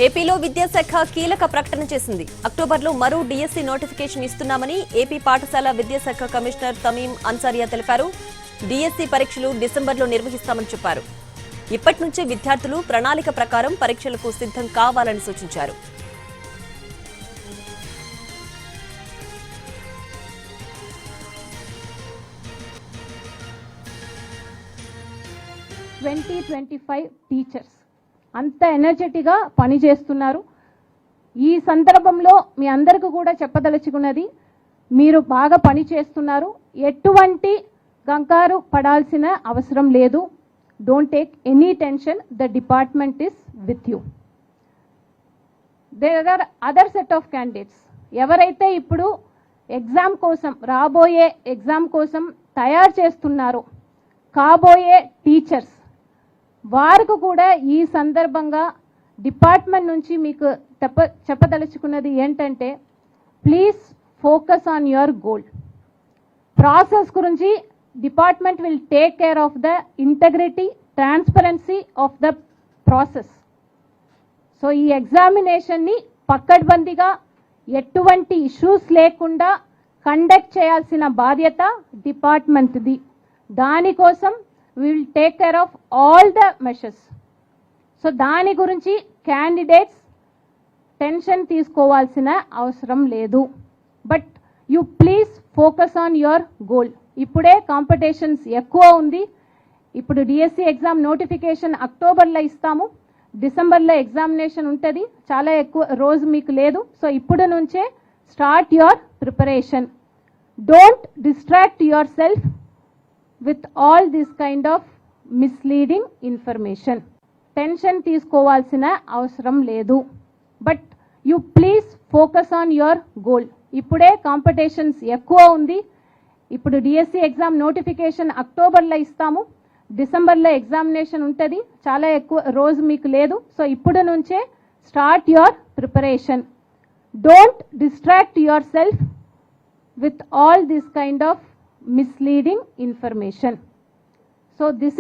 ఏపీలో విద్యాశాఖ కీలక ప్రకటన చేసింది. అక్టోబర్లో మరో డిఎస్సి నోటిఫికేషన్ ఇస్తున్నామని ఏపీ పాఠశాల విద్యాశాఖ కమిషనర్ తమీం అన్సారియా తెలిపారు. డిఎస్సి పరీక్షలు డిసెంబర్లో నిర్వహిస్తామని చెప్పారు. ఇప్పటి నుంచే విద్యార్థులు ప్రణాళిక ప్రకారం పరీక్షలకు సిద్ధం కావాలని సూచించారు. టీచర్స్ అంత ఎనర్జెటిక్గా పనిచేస్తున్నారు. ఈ సందర్భంలో మీ అందరికీ కూడా చెప్పదలుచుకున్నది, మీరు బాగా పని చేస్తున్నారు. ఎటువంటి కంగారు పడాల్సిన అవసరం లేదు. Don't take any tension. The department is with you. There are other set of candidates. ఎవరైతే ఇప్పుడు ఎగ్జామ్ కోసం, రాబోయే ఎగ్జామ్ కోసం తయారు చేస్తున్నారో, కాబోయే టీచర్స్, వారికి కూడా ఈ సందర్భంగా డిపార్ట్మెంట్ నుంచి మీకు చెప్పదలుచుకున్నది ఏంటంటే, please focus on your goal. Process గురించి department will take care of the integrity, transparency of the process. So ఈ ఎగ్జామినేషన్ని పక్కడ్బందీగా ఎటువంటి ఇష్యూస్ లేకుండా కండక్ట్ చేయాల్సిన బాధ్యత డిపార్ట్మెంట్ది. దానికోసం we will take care of all the measures. So దాని గురించి క్యాండిడేట్స్ టెన్షన్ తీసుకోవాల్సిన అవసరం లేదు. But you please focus on your goal. ఇప్పుడే కాంపిటీషన్స్ ఎక్కువ ఉంది. ఇప్పుడు డిఎస్సి ఎగ్జామ్ నోటిఫికేషన్ అక్టోబర్లో ఇస్తాము, డిసెంబర్లో ఎగ్జామినేషన్ ఉంటుంది. చాలా ఎక్కువ రోజు మీకు లేదు. సో ఇప్పుడు నుంచే start your preparation. Don't distract your self with all this kind of misleading information. Tension తీసుకోవాల్సిన అవసరం లేదు. But you please focus on your goal. ఇప్పుడే కాంపిటీషన్స్ ఎక్కువ ఉంది. ఇప్పుడు డిఎస్సి ఎగ్జామ్ నోటిఫికేషన్ అక్టోబర్లో ఇస్తాము, డిసెంబర్లో ఎగ్జామినేషన్ ఉంటుంది. చాలా ఎక్కువ రోజు మీకు లేదు. సో ఇప్పుడు నుంచే start your preparation. Don't distract your self with all this kind of misleading information. So this is